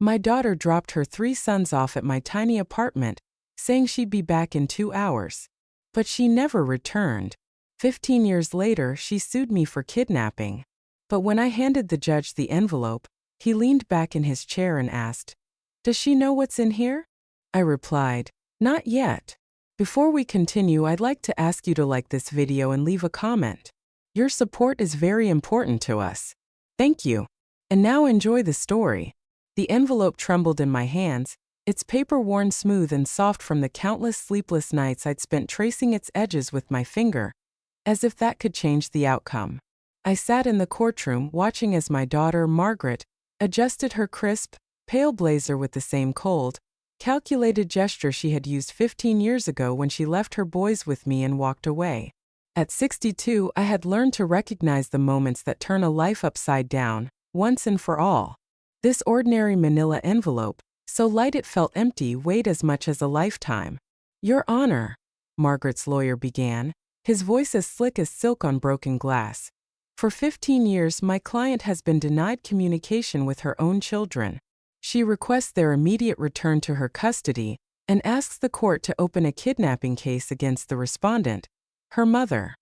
My daughter dropped her 3 sons off at my tiny apartment, saying she'd be back in 2 hours. But she never returned. 15 years later, she sued me for kidnapping. But when I handed the judge the envelope, he leaned back in his chair and asked, "Does she know what's in here?" I replied, "Not yet." Before we continue, I'd like to ask you to like this video and leave a comment. Your support is very important to us. Thank you. And now enjoy the story. The envelope trembled in my hands, its paper worn smooth and soft from the countless sleepless nights I'd spent tracing its edges with my finger, as if that could change the outcome. I sat in the courtroom watching as my daughter, Margaret, adjusted her crisp, pale blazer with the same cold, calculated gesture she had used 15 years ago when she left her boys with me and walked away. At 62, I had learned to recognize the moments that turn a life upside down, once and for all. This ordinary manila envelope, so light it felt empty, weighed as much as a lifetime. "Your Honor," Margaret's lawyer began, his voice as slick as silk on broken glass. "For 15 years, my client has been denied communication with her own children. She requests their immediate return to her custody and asks the court to open a kidnapping case against the respondent, her mother."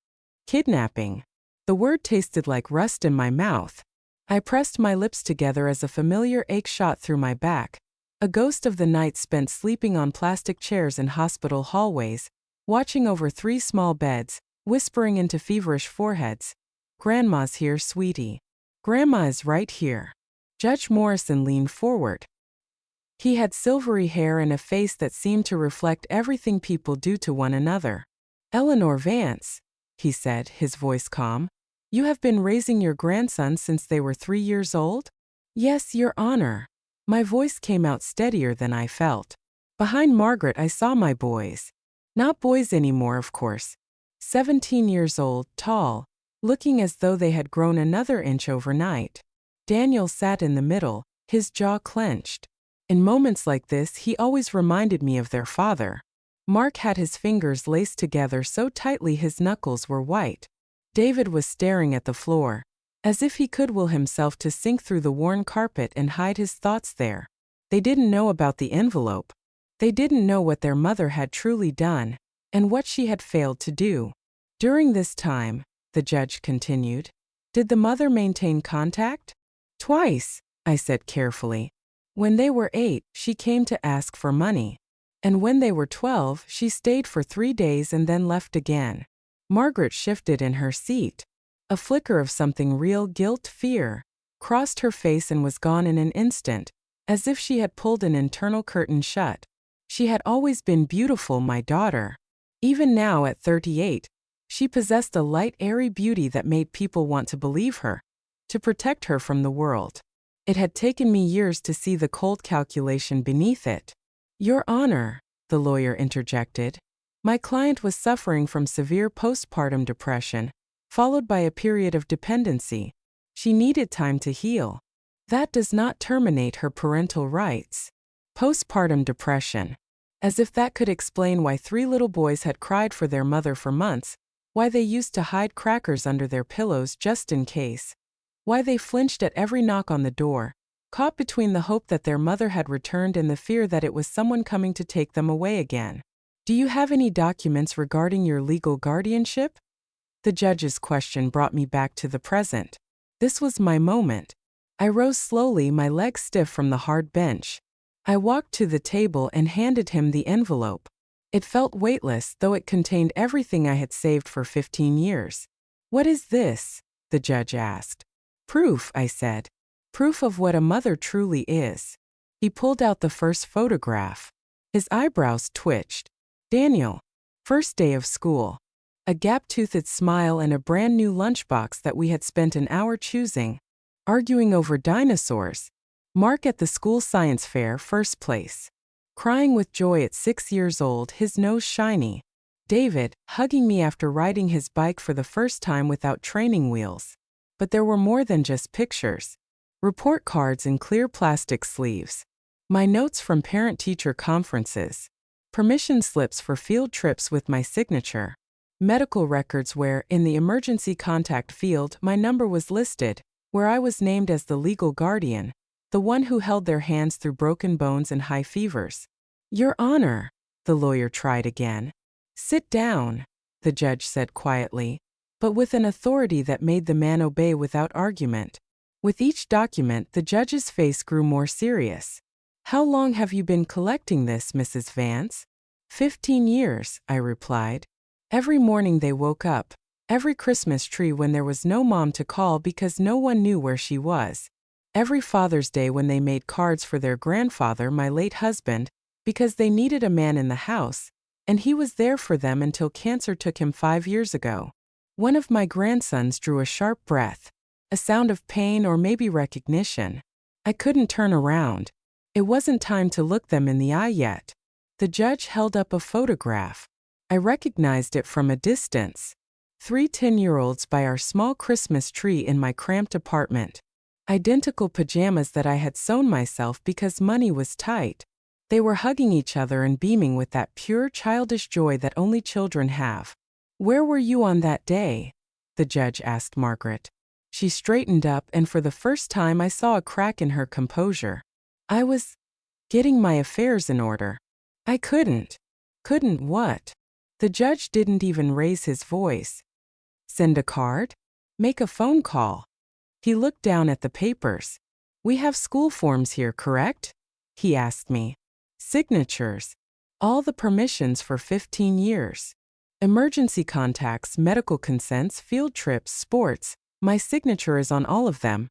Kidnapping. The word tasted like rust in my mouth. I pressed my lips together as a familiar ache shot through my back, a ghost of the night spent sleeping on plastic chairs in hospital hallways, watching over 3 small beds, whispering into feverish foreheads, "Grandma's here, sweetie. Grandma is right here." Judge Morrison leaned forward. He had silvery hair and a face that seemed to reflect everything people do to one another. "Eleanor Vance," he said, his voice calm, "you have been raising your grandsons since they were 3 years old?" "Yes, Your Honor." My voice came out steadier than I felt. Behind Margaret, I saw my boys. Not boys anymore, of course. 17 years old, tall, looking as though they had grown another inch overnight. Daniel sat in the middle, his jaw clenched. In moments like this, he always reminded me of their father. Mark had his fingers laced together so tightly his knuckles were white. David was staring at the floor, as if he could will himself to sink through the worn carpet and hide his thoughts there. They didn't know about the envelope. They didn't know what their mother had truly done, and what she had failed to do. During this time, the judge continued, did the mother maintain contact? "Twice," I said carefully. "When they were 8, she came to ask for money. And when they were 12, she stayed for 3 days and then left again." Margaret shifted in her seat. A flicker of something real, guilt, fear, crossed her face and was gone in an instant, as if she had pulled an internal curtain shut. She had always been beautiful, my daughter. Even now at 38, she possessed a light, airy beauty that made people want to believe her, to protect her from the world. It had taken me years to see the cold calculation beneath it. "Your Honor," the lawyer interjected, "my client was suffering from severe postpartum depression, followed by a period of dependency. She needed time to heal. That does not terminate her parental rights." Postpartum depression. As if that could explain why 3 little boys had cried for their mother for months, why they used to hide crackers under their pillows just in case, why they flinched at every knock on the door, caught between the hope that their mother had returned and the fear that it was someone coming to take them away again. "Do you have any documents regarding your legal guardianship?" The judge's question brought me back to the present. This was my moment. I rose slowly, my legs stiff from the hard bench. I walked to the table and handed him the envelope. It felt weightless, though it contained everything I had saved for 15 years. "What is this?" the judge asked. "Proof," I said. "Proof of what a mother truly is." He pulled out the first photograph. His eyebrows twitched. "Daniel. First day of school. A gap-toothed smile and a brand new lunchbox that we had spent an hour choosing, arguing over dinosaurs. Mark at the school science fair, first place. Crying with joy at 6 years old, his nose shiny. David, hugging me after riding his bike for the first time without training wheels. But there were more than just pictures. Report cards in clear plastic sleeves. My notes from parent-teacher conferences. Permission slips for field trips with my signature. Medical records where, in the emergency contact field, my number was listed, where I was named as the legal guardian. the one who held their hands through broken bones and high fevers. Your Honor, the lawyer tried again. Sit down, the judge said quietly, but with an authority that made the man obey without argument. With each document, the judge's face grew more serious. How long have you been collecting this, Mrs. Vance? 15 years, I replied. Every morning they woke up, every Christmas tree when there was no mom to call because no one knew where she was. Every Father's Day when they made cards for their grandfather, my late husband, because they needed a man in the house, and he was there for them until cancer took him 5 years ago. One of my grandsons drew a sharp breath, a sound of pain or maybe recognition. I couldn't turn around. It wasn't time to look them in the eye yet. The judge held up a photograph. I recognized it from a distance. 3 10-year-olds by our small Christmas tree in my cramped apartment. Identical pajamas that I had sewn myself because money was tight. They were hugging each other and beaming with that pure childish joy that only children have. Where were you on that day? The judge asked Margaret. She straightened up, and for the first time I saw a crack in her composure. I was getting my affairs in order. I couldn't. Couldn't what? The judge didn't even raise his voice. Send a card? Make a phone call? He looked down at the papers. We have school forms here, correct? He asked me. Signatures. All the permissions for 15 years. Emergency contacts, medical consents, field trips, sports. My signature is on all of them.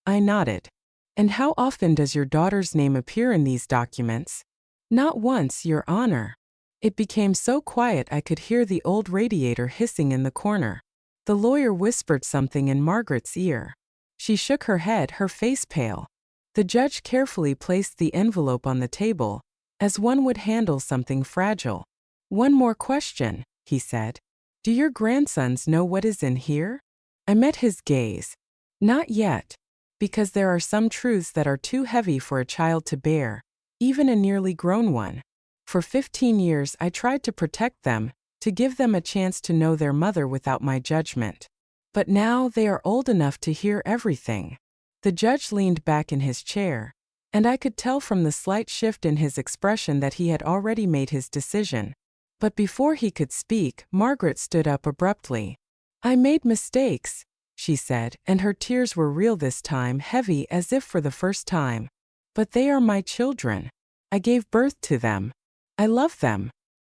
I nodded. And how often does your daughter's name appear in these documents? Not once, Your Honor. It became so quiet I could hear the old radiator hissing in the corner. The lawyer whispered something in Margaret's ear. She shook her head, her face pale. The judge carefully placed the envelope on the table, as one would handle something fragile. One more question, he said. Do your grandsons know what is in here? I met his gaze. Not yet, because there are some truths that are too heavy for a child to bear, even a nearly grown one. For 15 years I tried to protect them, to give them a chance to know their mother without my judgment. But now they are old enough to hear everything. The judge leaned back in his chair, and I could tell from the slight shift in his expression that he had already made his decision. But before he could speak, Margaret stood up abruptly. I made mistakes, she said, and her tears were real this time, heavy as if for the first time. But they are my children. I gave birth to them. I love them.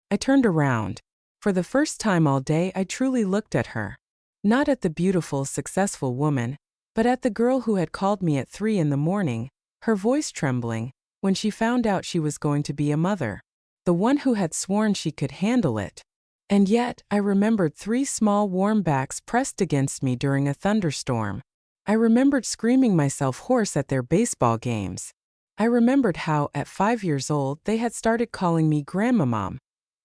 I turned around. For the first time all day I truly looked at her. Not at the beautiful, successful woman, but at the girl who had called me at 3 in the morning, her voice trembling, when she found out she was going to be a mother. The one who had sworn she could handle it. And yet, I remembered 3 small warm backs pressed against me during a thunderstorm. I remembered screaming myself hoarse at their baseball games. I remembered how, at 5 years old, they had started calling me Grandmamom,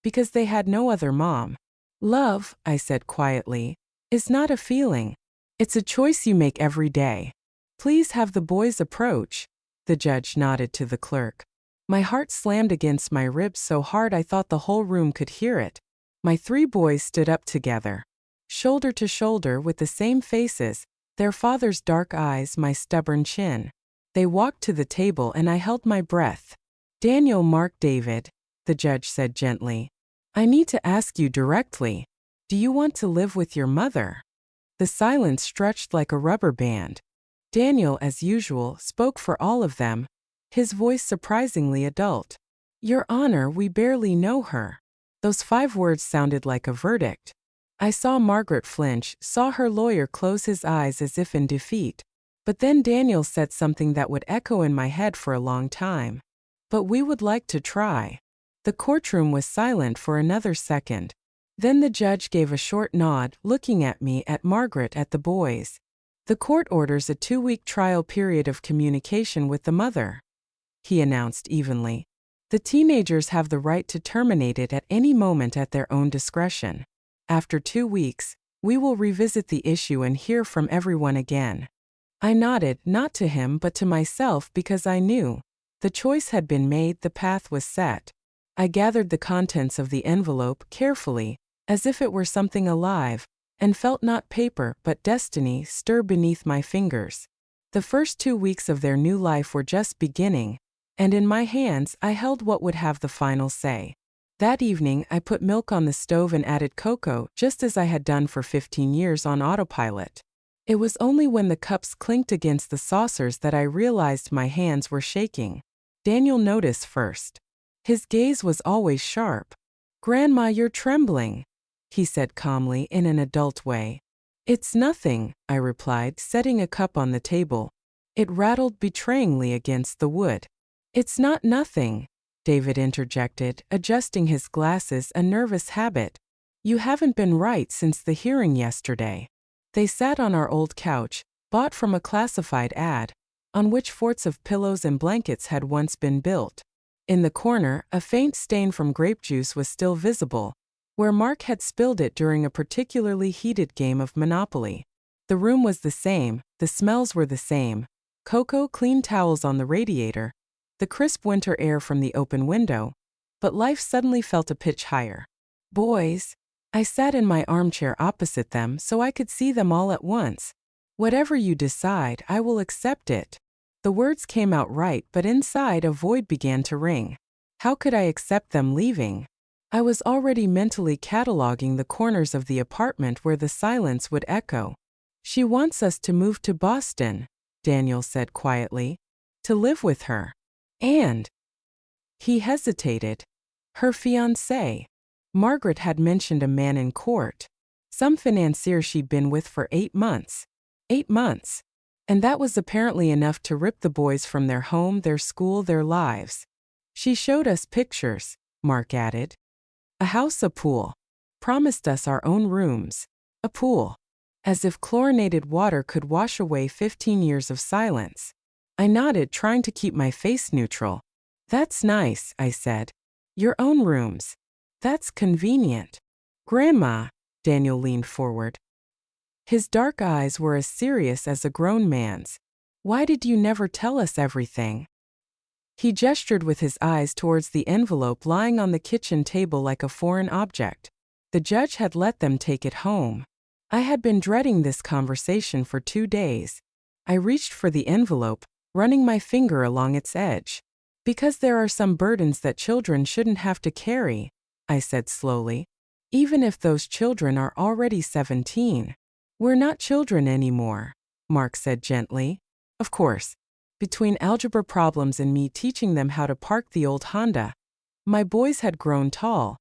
because they had no other mom. Love, I said quietly, is not a feeling. It's a choice you make every day. Please have the boys approach. The judge nodded to the clerk. My heart slammed against my ribs so hard I thought the whole room could hear it. My 3 boys stood up together, shoulder to shoulder with the same faces, their father's dark eyes, my stubborn chin. They walked to the table and I held my breath. Daniel Mark David, the judge said gently. I need to ask you directly. Do you want to live with your mother? The silence stretched like a rubber band. Daniel, as usual, spoke for all of them, his voice surprisingly adult. Your Honor, we barely know her. Those 5 words sounded like a verdict. I saw Margaret flinch, saw her lawyer close his eyes as if in defeat. But then Daniel said something that would echo in my head for a long time. But we would like to try. The courtroom was silent for another second. Then the judge gave a short nod, looking at me, at Margaret, at the boys. The court orders a 2-week trial period of communication with the mother, he announced evenly. The teenagers have the right to terminate it at any moment at their own discretion. After 2 weeks, we will revisit the issue and hear from everyone again. I nodded, not to him but to myself, because I knew. The choice had been made, the path was set. I gathered the contents of the envelope carefully, as if it were something alive, and felt not paper but destiny stir beneath my fingers. The first 2 weeks of their new life were just beginning, and in my hands I held what would have the final say. That evening I put milk on the stove and added cocoa, just as I had done for 15 years on autopilot. It was only when the cups clinked against the saucers that I realized my hands were shaking. Daniel noticed first. His gaze was always sharp. "Grandma, you're trembling," he said calmly in an adult way. "It's nothing," I replied, setting a cup on the table. It rattled betrayingly against the wood. "It's not nothing," David interjected, adjusting his glasses, a nervous habit. "You haven't been right since the hearing yesterday." They sat on our old couch, bought from a classified ad, on which forts of pillows and blankets had once been built. In the corner, a faint stain from grape juice was still visible, where Mark had spilled it during a particularly heated game of Monopoly. The room was the same, the smells were the same: cocoa, clean towels on the radiator, the crisp winter air from the open window, but life suddenly felt a pitch higher. "Boys," I sat in my armchair opposite them so I could see them all at once. "Whatever you decide, I will accept it." The words came out right, but inside a void began to ring. How could I accept them leaving? I was already mentally cataloging the corners of the apartment where the silence would echo. "She wants us to move to Boston," Daniel said quietly. "To live with her. And—" he hesitated. "Her fiancé." Margaret had mentioned a man in court. Some financier she'd been with for 8 months. 8 months. And that was apparently enough to rip the boys from their home, their school, their lives. "She showed us pictures," Mark added. "A house, a pool. Promised us our own rooms. A pool." As if chlorinated water could wash away 15 years of silence. I nodded, trying to keep my face neutral. "That's nice," I said. "Your own rooms. That's convenient." "Grandma," Daniel leaned forward. His dark eyes were as serious as a grown man's. "Why did you never tell us everything?" He gestured with his eyes towards the envelope lying on the kitchen table like a foreign object. The judge had let them take it home. I had been dreading this conversation for 2 days. I reached for the envelope, running my finger along its edge. "Because there are some burdens that children shouldn't have to carry," I said slowly. "Even if those children are already 17. "We're not children anymore," Mark said gently. "Of course. Between algebra problems and me teaching them how to park the old Honda, my boys had grown tall.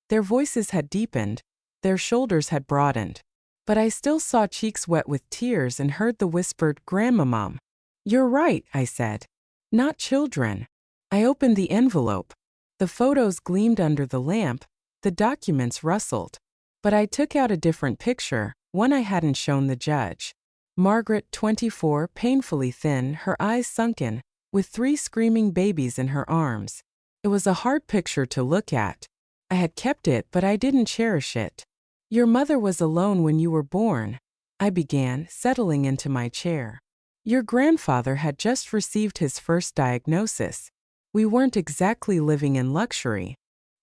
Their voices had deepened. Their shoulders had broadened. But I still saw cheeks wet with tears and heard the whispered, 'Grandmamom.'" "You're right," I said. "Not children." I opened the envelope. The photos gleamed under the lamp, the documents rustled. But I took out a different picture, one I hadn't shown the judge. Margaret, 24, painfully thin, her eyes sunken, with 3 screaming babies in her arms. It was a hard picture to look at. I had kept it, but I didn't cherish it. "Your mother was alone when you were born," I began, settling into my chair. "Your grandfather had just received his first diagnosis. We weren't exactly living in luxury.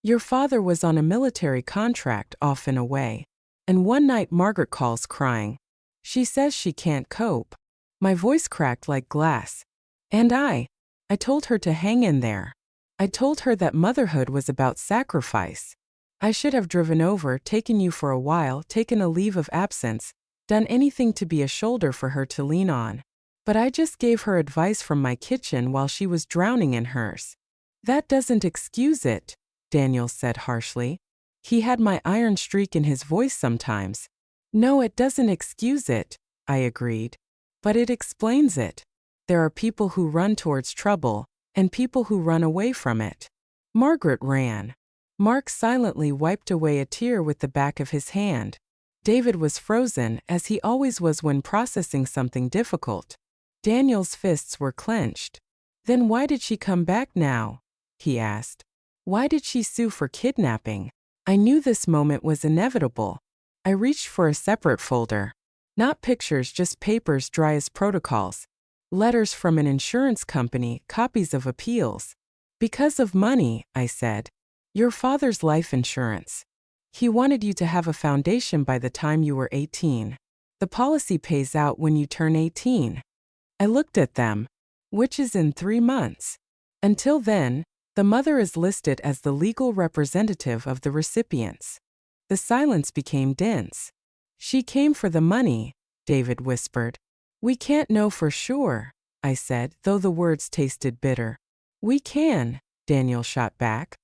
Your father was on a military contract, off and away. And one night Margaret calls crying. She says she can't cope." My voice cracked like glass. "And I told her to hang in there. I told her that motherhood was about sacrifice. I should have driven over, taken you for a while, taken a leave of absence, done anything to be a shoulder for her to lean on. But I just gave her advice from my kitchen while she was drowning in hers." "That doesn't excuse it," Daniel said harshly. He had my iron streak in his voice sometimes. "No, it doesn't excuse it," I agreed. "But it explains it. There are people who run towards trouble, and people who run away from it." Margaret ran. Mark silently wiped away a tear with the back of his hand. David was frozen, as he always was when processing something difficult. Daniel's fists were clenched. "Then why did she come back now?" he asked. "Why did she sue for kidnapping?" I knew this moment was inevitable. I reached for a separate folder. Not pictures, just papers dry as protocols. Letters from an insurance company, copies of appeals. "Because of money," I said. "Your father's life insurance. He wanted you to have a foundation by the time you were 18. The policy pays out when you turn 18. I looked at them. Which is in 3 months. Until then, the mother is listed as the legal representative of the recipients. The silence became dense. She came for the money, David whispered. We can't know for sure, I said, though the words tasted bitter. We can, Daniel shot back.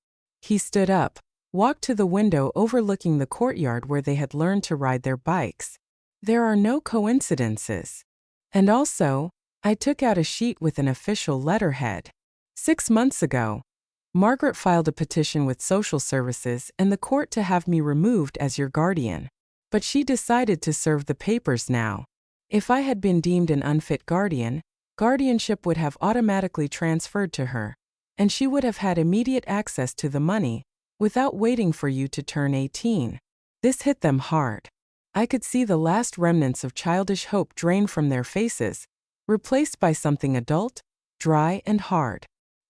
He stood up, walked to the window overlooking the courtyard where they had learned to ride their bikes. There are no coincidences. And also, I took out a sheet with an official letterhead. 6 months ago, Margaret filed a petition with social services and the court to have me removed as your guardian. But she decided to serve the papers now. If I had been deemed an unfit guardian, guardianship would have automatically transferred to her, and she would have had immediate access to the money, without waiting for you to turn 18. This hit them hard. I could see the last remnants of childish hope drain from their faces, replaced by something adult, dry and hard.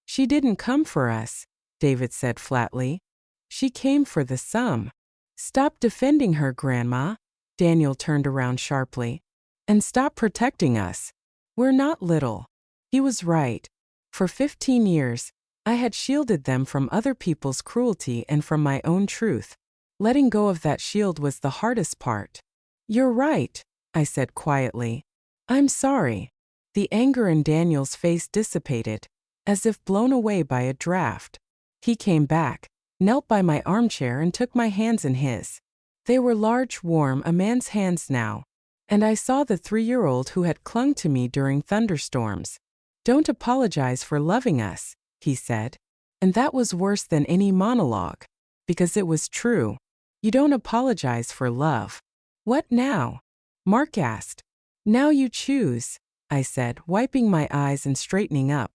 She didn't come for us, David said flatly. She came for the sum. Stop defending her, Grandma. Daniel turned around sharply. And stop protecting us. We're not little. He was right. For 15 years, I had shielded them from other people's cruelty and from my own truth. Letting go of that shield was the hardest part. You're right, I said quietly. I'm sorry. The anger in Daniel's face dissipated, as if blown away by a draft. He came back, knelt by my armchair and took my hands in his. They were large, warm, a man's hands now, and I saw the 3-year-old who had clung to me during thunderstorms. Don't apologize for loving us, he said. And that was worse than any monologue, because it was true. You don't apologize for love. What now? Mark asked. Now you choose, I said, wiping my eyes and straightening up.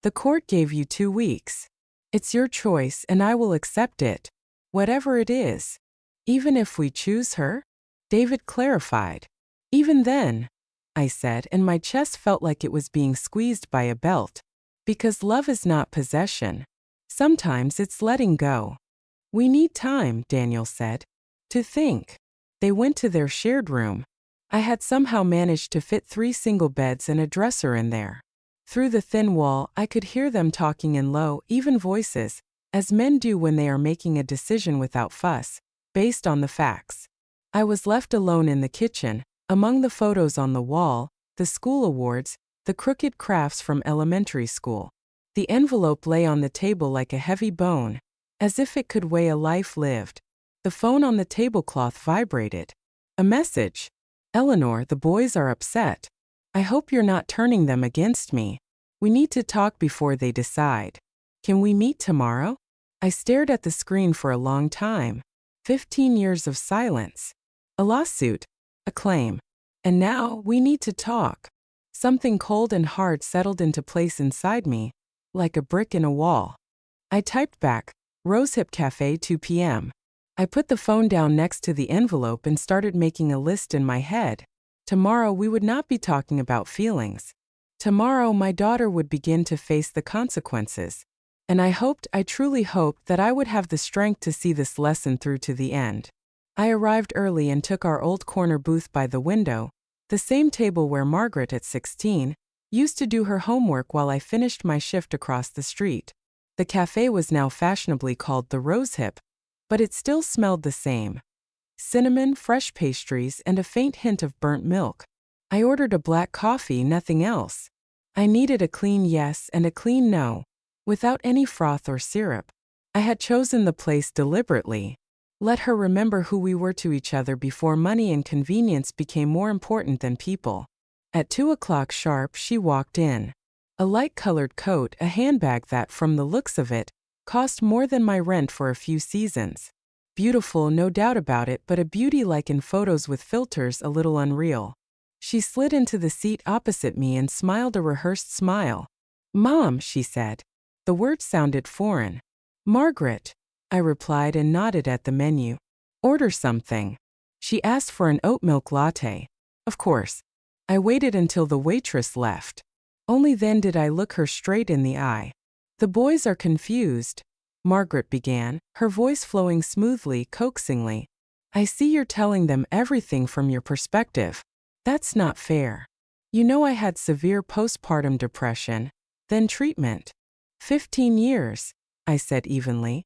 The court gave you 2 weeks. It's your choice and I will accept it, whatever it is. Even if we choose her? David clarified. Even then, I said, and my chest felt like it was being squeezed by a belt. Because love is not possession. Sometimes it's letting go. We need time, Daniel said, to think. They went to their shared room. I had somehow managed to fit 3 single beds and a dresser in there. Through the thin wall, I could hear them talking in low, even voices, as men do when they are making a decision without fuss, based on the facts. I was left alone in the kitchen, among the photos on the wall, the school awards, the crooked crafts from elementary school. The envelope lay on the table like a heavy bone, as if it could weigh a life lived. The phone on the tablecloth vibrated. A message. Eleanor, the boys are upset. I hope you're not turning them against me. We need to talk before they decide. Can we meet tomorrow? I stared at the screen for a long time. 15 years of silence. A lawsuit. A claim. And now, we need to talk. Something cold and hard settled into place inside me, like a brick in a wall. I typed back, Rosehip Cafe 2 p.m. I put the phone down next to the envelope and started making a list in my head. Tomorrow we would not be talking about feelings. Tomorrow my daughter would begin to face the consequences. And I truly hoped that I would have the strength to see this lesson through to the end. I arrived early and took our old corner booth by the window, the same table where Margaret at 16 used to do her homework while I finished my shift across the street. The cafe was now fashionably called the Rosehip, but it still smelled the same. Cinnamon, fresh pastries, and a faint hint of burnt milk. I ordered a black coffee, nothing else. I needed a clean yes and a clean no, without any froth or syrup. I had chosen the place deliberately. Let her remember who we were to each other before money and convenience became more important than people. At 2 o'clock sharp, she walked in. A light-colored coat, a handbag that, from the looks of it, cost more than my rent for a few seasons. Beautiful, no doubt about it, but a beauty like in photos with filters, a little unreal. She slid into the seat opposite me and smiled a rehearsed smile. Mom, she said. The words sounded foreign. Margaret, I replied and nodded at the menu. Order something. She asked for an oat milk latte. Of course. I waited until the waitress left. Only then did I look her straight in the eye. The boys are confused, Margaret began, her voice flowing smoothly, coaxingly. I see you're telling them everything from your perspective. That's not fair. You know I had severe postpartum depression, then treatment. 15 years, I said evenly.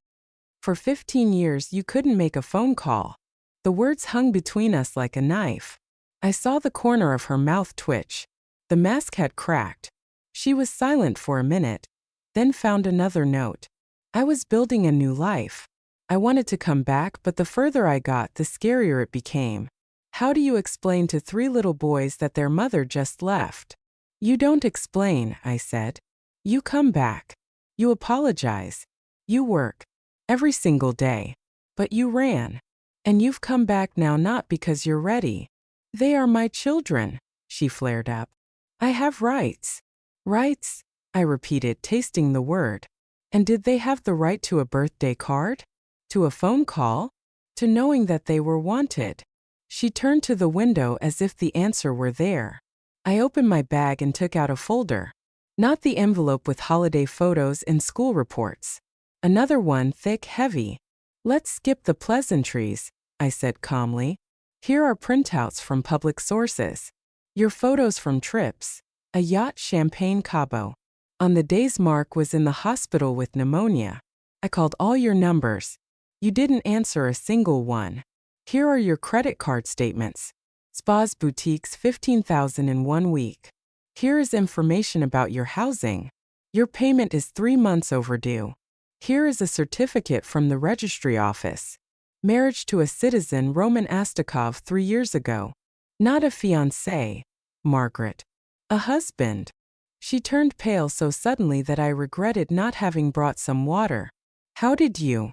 For 15 years you couldn't make a phone call. The words hung between us like a knife. I saw the corner of her mouth twitch. The mask had cracked. She was silent for a minute, then found another note. I was building a new life. I wanted to come back, but the further I got, the scarier it became. How do you explain to 3 little boys that their mother just left? You don't explain, I said. You come back. You apologize. You work. Every single day. But you ran. And you've come back now not because you're ready. They are my children, she flared up. I have rights. Rights? I repeated, tasting the word. And did they have the right to a birthday card? To a phone call? To knowing that they were wanted? She turned to the window as if the answer were there. I opened my bag and took out a folder. Not the envelope with holiday photos and school reports. Another one, thick, heavy. Let's skip the pleasantries, I said calmly. Here are printouts from public sources. Your photos from trips. A yacht, Champagne Cabo. On the days Mark was in the hospital with pneumonia. I called all your numbers. You didn't answer a single one. Here are your credit card statements. Spas boutiques, 15,000 in 1 week. Here is information about your housing. Your payment is 3 months overdue. Here is a certificate from the registry office. Marriage to a citizen, Roman Astakov 3 years ago. Not a fiancé, Margaret. A husband. She turned pale so suddenly that I regretted not having brought some water. How did you?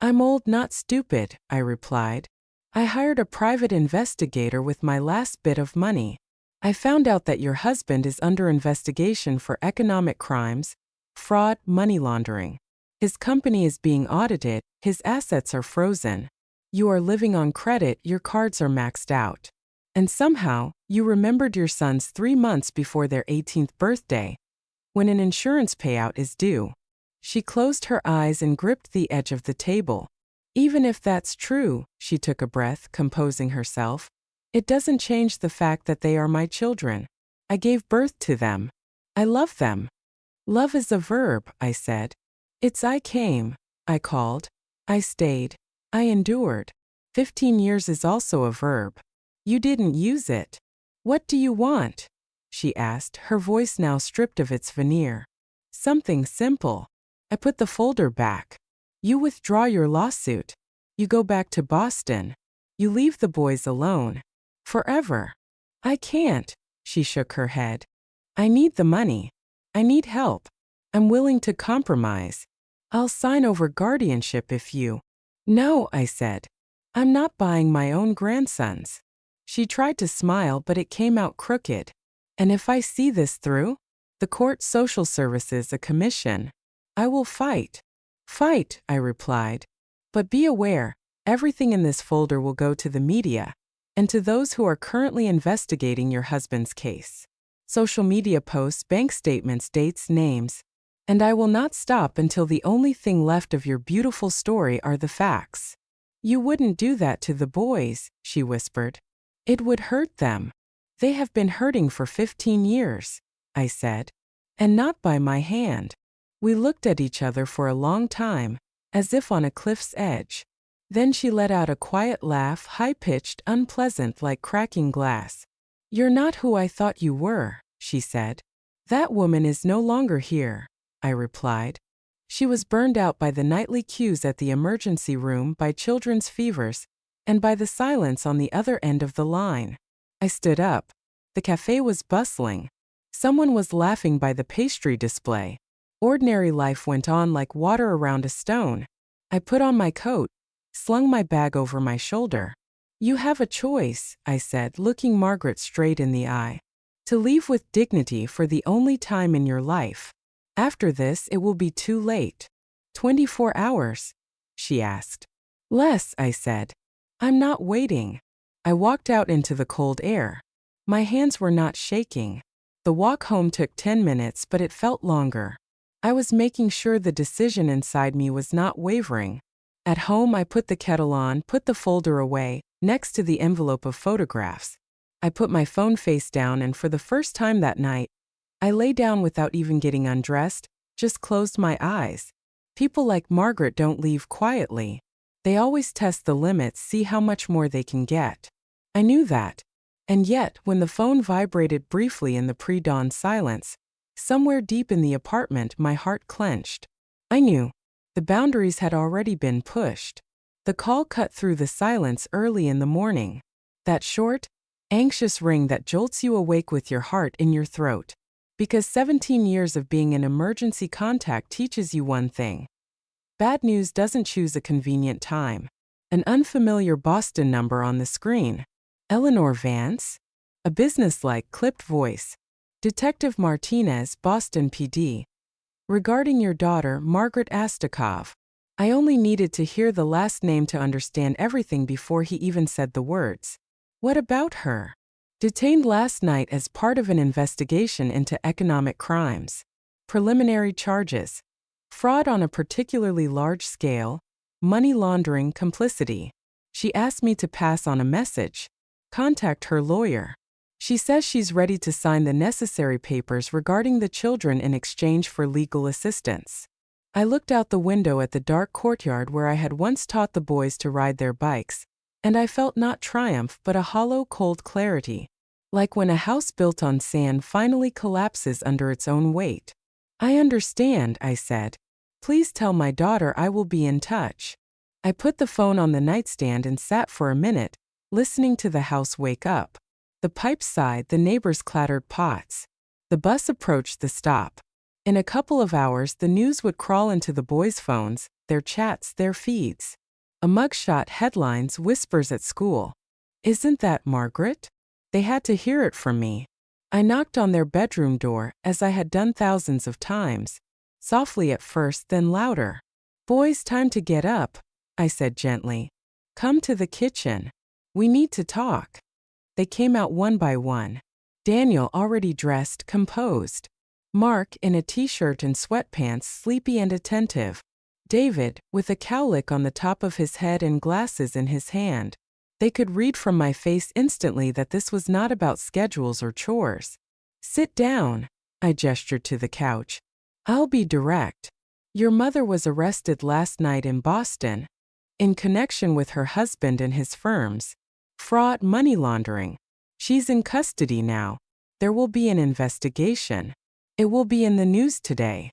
I'm old, not stupid, I replied. I hired a private investigator with my last bit of money. I found out that your husband is under investigation for economic crimes, fraud, money laundering. His company is being audited, his assets are frozen. You are living on credit, your cards are maxed out. And somehow, you remembered your sons 3 months before their 18th birthday, when an insurance payout is due. She closed her eyes and gripped the edge of the table. Even if that's true, she took a breath, composing herself, it doesn't change the fact that they are my children. I gave birth to them. I love them. Love is a verb, I said. It's I came, I called, I stayed, I endured. 15 years is also a verb. You didn't use it. What do you want? She asked, her voice now stripped of its veneer. Something simple. I put the folder back. You withdraw your lawsuit. You go back to Boston. You leave the boys alone. Forever. I can't, she shook her head. I need the money. I need help. I'm willing to compromise. I'll sign over guardianship if you. No, I said. I'm not buying my own grandsons. She tried to smile, but it came out crooked. And if I see this through? The court, social services, a commission. I will fight. Fight, I replied. But be aware, everything in this folder will go to the media, and to those who are currently investigating your husband's case. Social media posts, bank statements, dates, names. And I will not stop until the only thing left of your beautiful story are the facts. You wouldn't do that to the boys, she whispered. It would hurt them. They have been hurting for 15 years, I said. And not by my hand. We looked at each other for a long time, as if on a cliff's edge. Then she let out a quiet laugh, high-pitched, unpleasant, like cracking glass. You're not who I thought you were, she said. That woman is no longer here, I replied. She was burned out by the nightly queues at the emergency room, by children's fevers, and by the silence on the other end of the line. I stood up. The cafe was bustling. Someone was laughing by the pastry display. Ordinary life went on like water around a stone. I put on my coat, slung my bag over my shoulder. You have a choice, I said, looking Margaret straight in the eye. To leave with dignity for the only time in your life. After this, it will be too late. 24 hours? She asked. Less, I said. I'm not waiting. I walked out into the cold air. My hands were not shaking. The walk home took 10 minutes, but it felt longer. I was making sure the decision inside me was not wavering. At home, I put the kettle on, put the folder away, next to the envelope of photographs. I put my phone face down, and for the first time that night, I lay down without even getting undressed, just closed my eyes. People like Margaret don't leave quietly. They always test the limits, see how much more they can get. I knew that. And yet, when the phone vibrated briefly in the pre-dawn silence, somewhere deep in the apartment, my heart clenched. I knew. The boundaries had already been pushed. The call cut through the silence early in the morning. That short, anxious ring that jolts you awake with your heart in your throat. Because 17 years of being an emergency contact teaches you one thing. Bad news doesn't choose a convenient time. An unfamiliar Boston number on the screen. Eleanor Vance? A businesslike, clipped voice. Detective Martinez, Boston PD. Regarding your daughter, Margaret Astakov. I only needed to hear the last name to understand everything before he even said the words. What about her? Detained last night as part of an investigation into economic crimes. Preliminary charges. Fraud on a particularly large scale. Money laundering, complicity. She asked me to pass on a message. Contact her lawyer. She says she's ready to sign the necessary papers regarding the children in exchange for legal assistance. I looked out the window at the dark courtyard where I had once taught the boys to ride their bikes, and I felt not triumph but a hollow, cold clarity, like when a house built on sand finally collapses under its own weight. I understand, I said. Please tell my daughter I will be in touch. I put the phone on the nightstand and sat for a minute, listening to the house wake up. The pipes sighed, the neighbors clattered pots. The bus approached the stop. In a couple of hours, the news would crawl into the boys' phones, their chats, their feeds. A mugshot, headlines, whispers at school. Isn't that Margaret? They had to hear it from me. I knocked on their bedroom door, as I had done thousands of times. Softly at first, then louder. Boys, time to get up, I said gently. Come to the kitchen. We need to talk. They came out one by one. Daniel, already dressed, composed. Mark, in a t-shirt and sweatpants, sleepy and attentive. David, with a cowlick on the top of his head and glasses in his hand. They could read from my face instantly that this was not about schedules or chores. Sit down, I gestured to the couch. I'll be direct. Your mother was arrested last night in Boston. In connection with her husband and his firms. Fraud, money laundering. She's in custody now. There will be an investigation. It will be in the news today.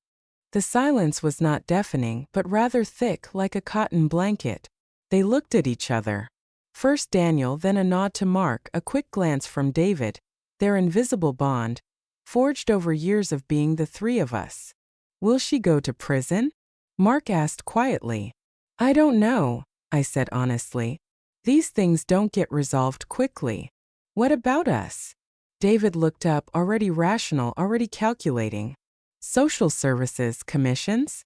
The silence was not deafening, but rather thick, like a cotton blanket. They looked at each other. First Daniel, then a nod to Mark, a quick glance from David, their invisible bond, forged over years of being the three of us. Will she go to prison? Mark asked quietly. I don't know, I said honestly. These things don't get resolved quickly. What about us? David looked up, already rational, already calculating. Social services, commissions?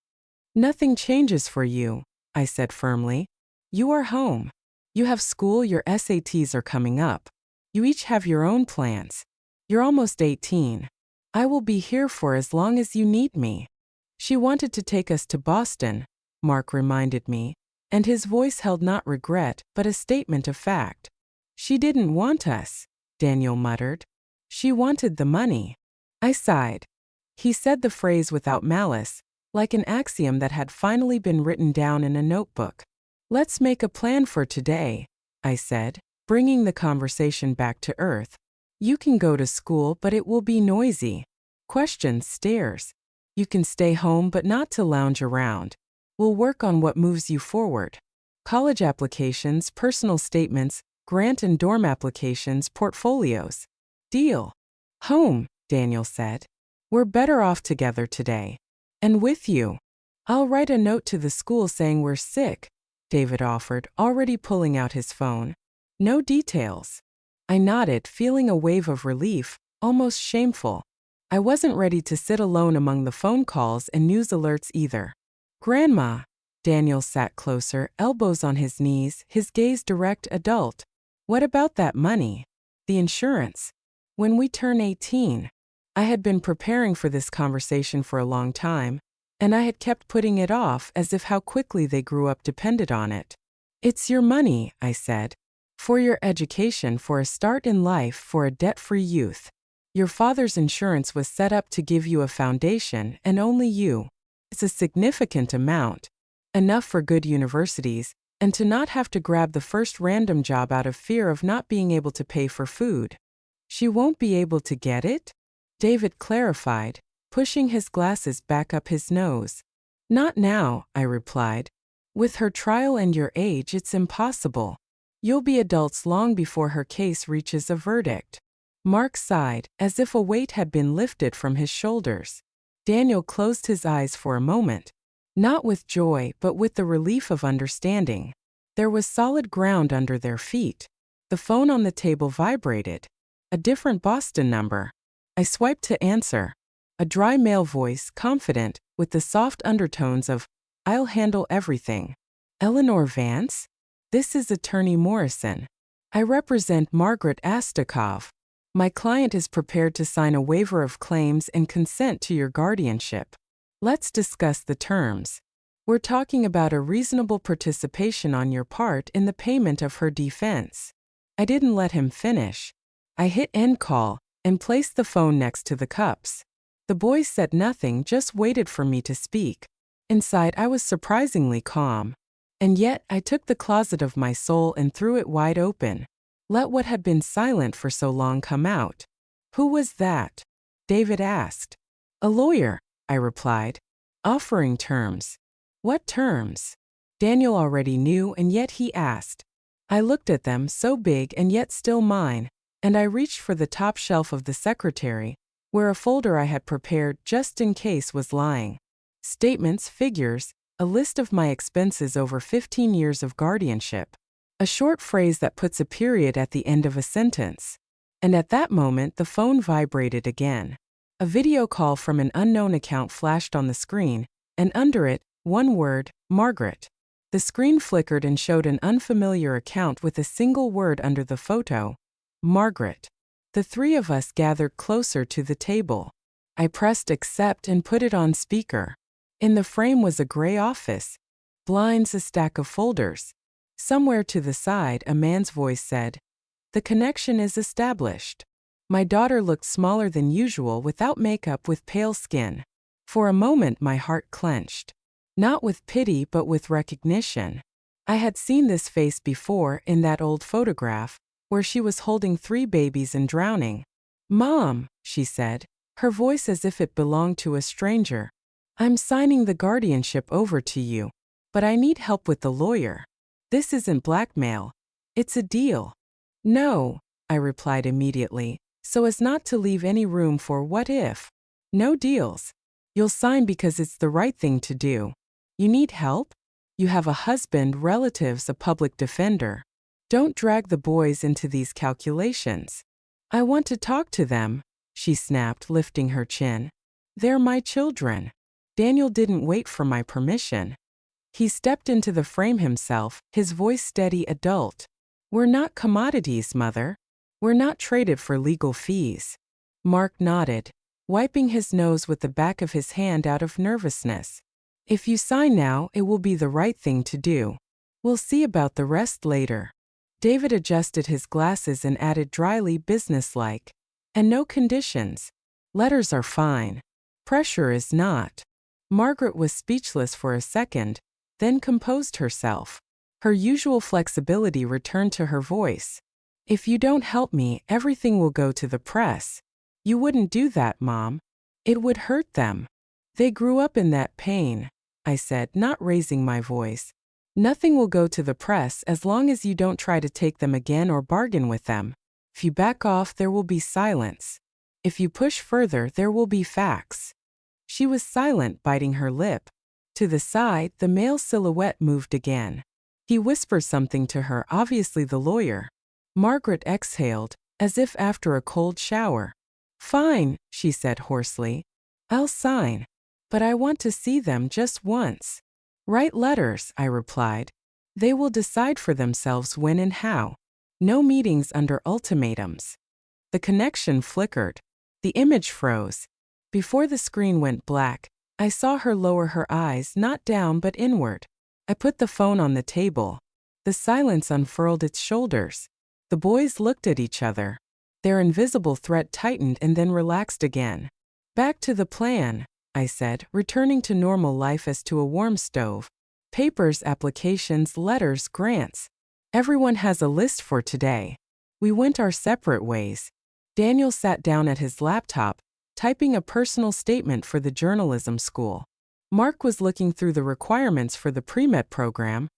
Nothing changes for you, I said firmly. You are home. You have school, your SATs are coming up. You each have your own plans. You're almost 18. I will be here for as long as you need me. She wanted to take us to Boston, Mark reminded me, and his voice held not regret, but a statement of fact. She didn't want us, Daniel muttered. She wanted the money. I sighed. He said the phrase without malice, like an axiom that had finally been written down in a notebook. Let's make a plan for today, I said, bringing the conversation back to earth. You can go to school, but it will be noisy. Questions, stares. You can stay home, but not to lounge around. We'll work on what moves you forward. College applications, personal statements, grant and dorm applications, portfolios. Deal. Home, Daniel said. We're better off together today. And with you. I'll write a note to the school saying we're sick, David offered, already pulling out his phone. No details. I nodded, feeling a wave of relief, almost shameful. I wasn't ready to sit alone among the phone calls and news alerts either. Grandma. Daniel sat closer, elbows on his knees, his gaze direct, adult. What about that money? The insurance. When we turn 18. I had been preparing for this conversation for a long time, and I had kept putting it off as if how quickly they grew up depended on it. It's your money, I said. For your education, for a start in life, for a debt-free youth. Your father's insurance was set up to give you a foundation, and only you. It's a significant amount. Enough for good universities, and to not have to grab the first random job out of fear of not being able to pay for food. She won't be able to get it? David clarified, pushing his glasses back up his nose. Not now, I replied. With her trial and your age, it's impossible. You'll be adults long before her case reaches a verdict. Mark sighed, as if a weight had been lifted from his shoulders. Daniel closed his eyes for a moment. Not with joy, but with the relief of understanding. There was solid ground under their feet. The phone on the table vibrated. A different Boston number. I swiped to answer. A dry male voice, confident, with the soft undertones of, "I'll handle everything." Eleanor Vance? This is Attorney Morrison. I represent Margaret Astakov. My client is prepared to sign a waiver of claims and consent to your guardianship. Let's discuss the terms. We're talking about a reasonable participation on your part in the payment of her defense. I didn't let him finish. I hit end call and placed the phone next to the cups. The boy said nothing, just waited for me to speak. Inside, I was surprisingly calm. And yet, I took the closet of my soul and threw it wide open. Let what had been silent for so long come out. Who was that? David asked. A lawyer, I replied. Offering terms. What terms? Daniel already knew, and yet he asked. I looked at them, so big and yet still mine, and I reached for the top shelf of the secretary, where a folder I had prepared just in case was lying. Statements, figures, a list of my expenses over 15 years of guardianship. A short phrase that puts a period at the end of a sentence. And at that moment, the phone vibrated again. A video call from an unknown account flashed on the screen, and under it, one word, Margaret. The screen flickered and showed an unfamiliar account with a single word under the photo, Margaret. The three of us gathered closer to the table. I pressed accept and put it on speaker. In the frame was a gray office. Blinds, a stack of folders. Somewhere to the side, a man's voice said, "The connection is established." My daughter looked smaller than usual without makeup, with pale skin. For a moment my heart clenched. Not with pity but with recognition. I had seen this face before in that old photograph, where she was holding 3 babies and drowning. "Mom," she said, her voice as if it belonged to a stranger. "I'm signing the guardianship over to you, but I need help with the lawyer. This isn't blackmail. It's a deal." "No," I replied immediately, so as not to leave any room for what if. "No deals. You'll sign because it's the right thing to do. You need help? You have a husband, relatives, a public defender. Don't drag the boys into these calculations." "I want to talk to them," she snapped, lifting her chin. "They're my children." Daniel didn't wait for my permission. He stepped into the frame himself, his voice steady, adult. "We're not commodities, Mother. We're not traded for legal fees." Mark nodded, wiping his nose with the back of his hand out of nervousness. "If you sign now, it will be the right thing to do. We'll see about the rest later." David adjusted his glasses and added dryly, businesslike. "And no conditions. Letters are fine. Pressure is not." Margaret was speechless for a second, then composed herself. Her usual flexibility returned to her voice. "If you don't help me, everything will go to the press." "You wouldn't do that, Mom. It would hurt them. They grew up in that pain," I said, not raising my voice. "Nothing will go to the press as long as you don't try to take them again or bargain with them. If you back off, there will be silence. If you push further, there will be facts." She was silent, biting her lip. To the side, the male silhouette moved again. He whispered something to her, obviously the lawyer. Margaret exhaled, as if after a cold shower. "Fine," she said hoarsely. "I'll sign. But I want to see them just once." "Write letters," I replied. "They will decide for themselves when and how. No meetings under ultimatums." The connection flickered. The image froze. Before the screen went black, I saw her lower her eyes, not down but inward. I put the phone on the table. The silence unfurled its shoulders. The boys looked at each other. Their invisible threat tightened and then relaxed again. Back to the plan, I said, returning to normal life as to a warm stove. Papers, applications, letters, grants. Everyone has a list for today. We went our separate ways. Daniel sat down at his laptop, typing a personal statement for the journalism school. Mark was looking through the requirements for the pre-med program,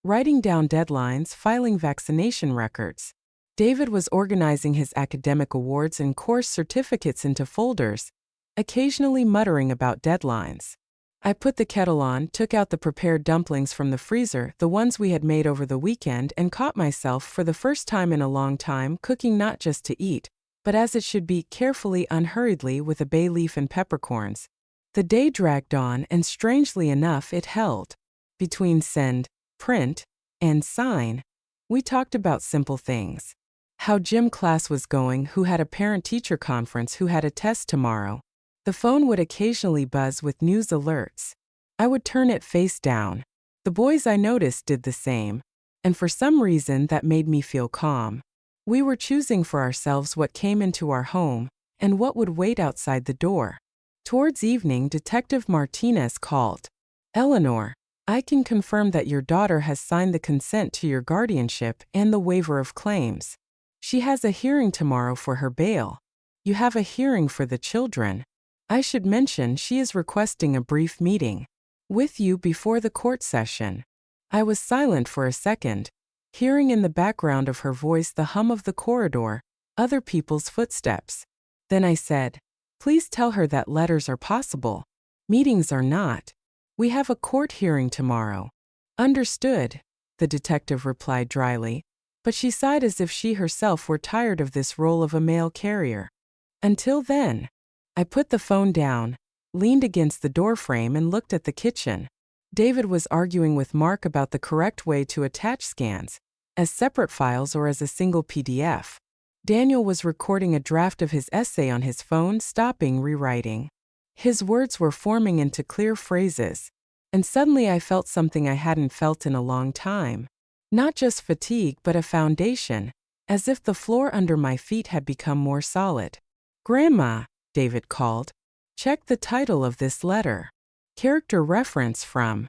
writing down deadlines, filing vaccination records. David was organizing his academic awards and course certificates into folders, occasionally muttering about deadlines. I put the kettle on, took out the prepared dumplings from the freezer, the ones we had made over the weekend, and caught myself, for the first time in a long time, cooking not just to eat, but as it should be, carefully, unhurriedly, with a bay leaf and peppercorns. The day dragged on, and strangely enough it held. Between send, print, and sign, we talked about simple things. How gym class was going, who had a parent-teacher conference, who had a test tomorrow. The phone would occasionally buzz with news alerts. I would turn it face down. The boys, I noticed, did the same, and for some reason that made me feel calm. We were choosing for ourselves what came into our home and what would wait outside the door. Towards evening, Detective Martinez called. "Eleanor, I can confirm that your daughter has signed the consent to your guardianship and the waiver of claims. She has a hearing tomorrow for her bail. You have a hearing for the children. I should mention she is requesting a brief meeting with you before the court session." I was silent for a second, hearing in the background of her voice the hum of the corridor, other people's footsteps. Then I said, "Please tell her that letters are possible. Meetings are not. We have a court hearing tomorrow." "Understood," the detective replied dryly, but she sighed as if she herself were tired of this role of a mail carrier. Until then, I put the phone down, leaned against the doorframe, and looked at the kitchen. David was arguing with Mark about the correct way to attach scans, as separate files or as a single PDF. Daniel was recording a draft of his essay on his phone, stopping, rewriting. His words were forming into clear phrases, and suddenly I felt something I hadn't felt in a long time. Not just fatigue, but a foundation, as if the floor under my feet had become more solid. "Grandma," David called, "check the title of this letter. Character reference from."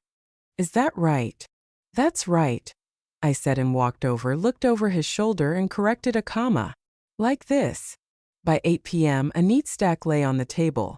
"Is that right?" "That's right," I said, and walked over, looked over his shoulder, and corrected a comma. "Like this." By 8 p.m., a neat stack lay on the table.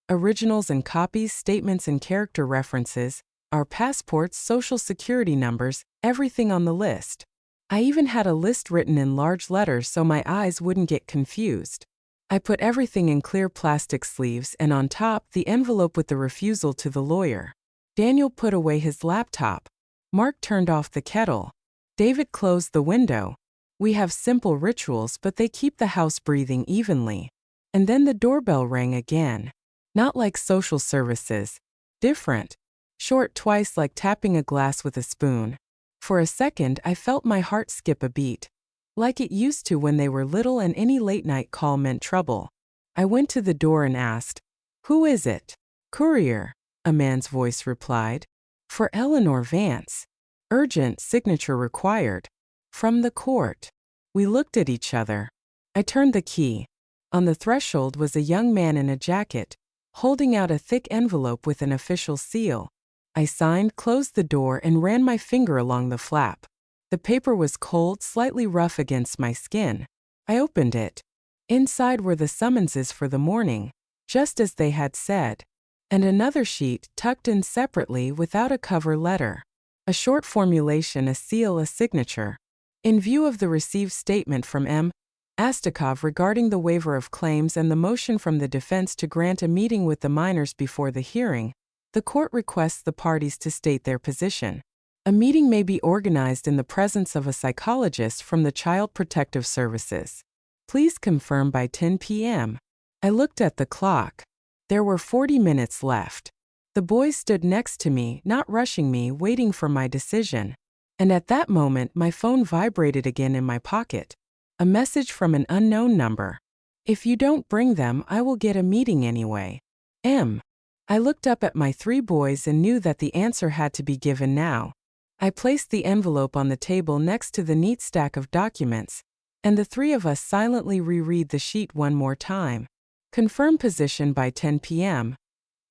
Originals and copies, statements and character references, our passports, social security numbers, everything on the list. I even had a list written in large letters so my eyes wouldn't get confused. I put everything in clear plastic sleeves, and on top, the envelope with the refusal to the lawyer. Daniel put away his laptop. Mark turned off the kettle. David closed the window. We have simple rituals, but they keep the house breathing evenly. And then the doorbell rang again. Not like social services. Different. Short, twice, like tapping a glass with a spoon. For a second, I felt my heart skip a beat. Like it used to when they were little and any late-night call meant trouble. I went to the door and asked, "Who is it?" "Courier," a man's voice replied. "For Eleanor Vance. Urgent, signature required. From the court." We looked at each other. I turned the key. On the threshold was a young man in a jacket, holding out a thick envelope with an official seal. I signed, closed the door, and ran my finger along the flap. The paper was cold, slightly rough against my skin. I opened it. Inside were the summonses for the morning, just as they had said, and another sheet tucked in separately without a cover letter. A short formulation, a seal, a signature. In view of the received statement from M. Astakov regarding the waiver of claims and the motion from the defense to grant a meeting with the minors before the hearing, the court requests the parties to state their position. A meeting may be organized in the presence of a psychologist from the Child Protective Services. Please confirm by 10 p.m. I looked at the clock. There were 40 minutes left. The boys stood next to me, not rushing me, waiting for my decision. And at that moment, my phone vibrated again in my pocket. A message from an unknown number. "If you don't bring them, I will get a meeting anyway. M." I looked up at my 3 boys and knew that the answer had to be given now. I placed the envelope on the table next to the neat stack of documents, and the three of us silently reread the sheet one more time. Confirm position by 10 p.m.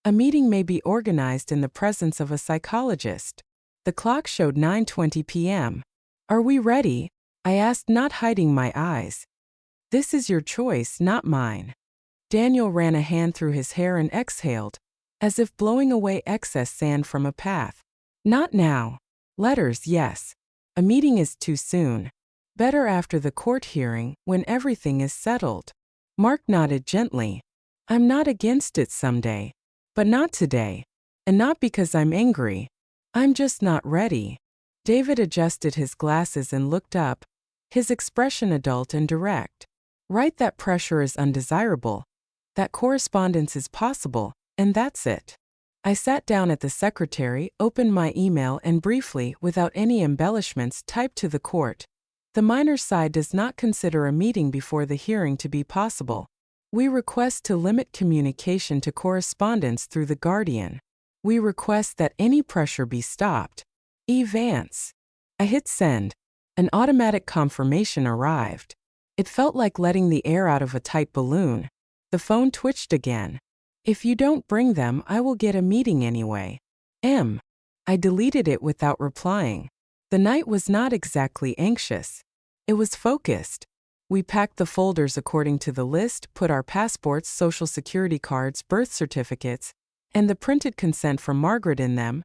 A meeting may be organized in the presence of a psychologist. The clock showed 9:20 p.m. Are we ready? I asked, not hiding my eyes. This is your choice, not mine. Daniel ran a hand through his hair and exhaled, as if blowing away excess sand from a path. Not now. Letters, yes. A meeting is too soon. Better after the court hearing, when everything is settled. Mark nodded gently. I'm not against it someday. But not today. And not because I'm angry. I'm just not ready. David adjusted his glasses and looked up, his expression adult and direct. Write that pressure is undesirable, that correspondence is possible, and that's it. I sat down at the secretary, opened my email, and briefly, without any embellishments, typed to the court. The minor's side does not consider a meeting before the hearing to be possible. We request to limit communication to correspondence through the guardian. We request that any pressure be stopped. E. Vance. I hit send. An automatic confirmation arrived. It felt like letting the air out of a tight balloon. The phone twitched again. If you don't bring them, I will get a meeting anyway. M. I deleted it without replying. The night was not exactly anxious. It was focused. We packed the folders according to the list, put our passports, social security cards, birth certificates, and the printed consent from Margaret in them,